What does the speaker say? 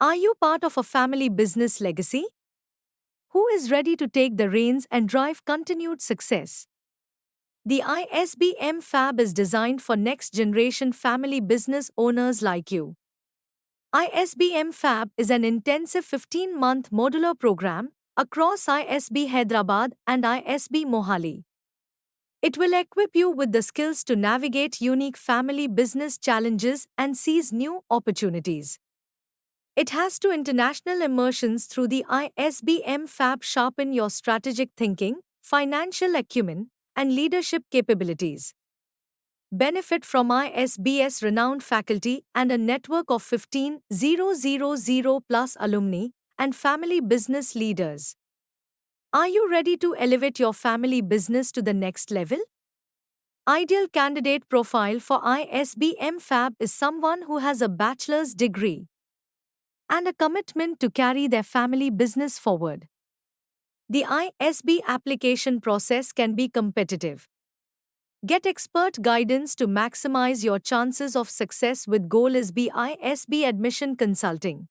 Are you part of a family business legacy? Who is ready to take the reins and drive continued success? The ISB MFAB is designed for next generation family business owners like you. ISB MFAB is an intensive 15-month modular program across ISB Hyderabad and ISB Mohali. It will equip you with the skills to navigate unique family business challenges and seize new opportunities. It has two international immersions through the ISB MFAB sharpen your strategic thinking, financial acumen, and leadership capabilities. Benefit from ISB's renowned faculty and a network of 15,000 plus alumni and family business leaders. Are you ready to elevate your family business to the next level? Ideal candidate profile for ISB MFAB is someone who has a bachelor's degree and a commitment to carry their family business forward. The ISB application process can be competitive. Get expert guidance to maximize your chances of success with GOALisB ISB Admission Consulting.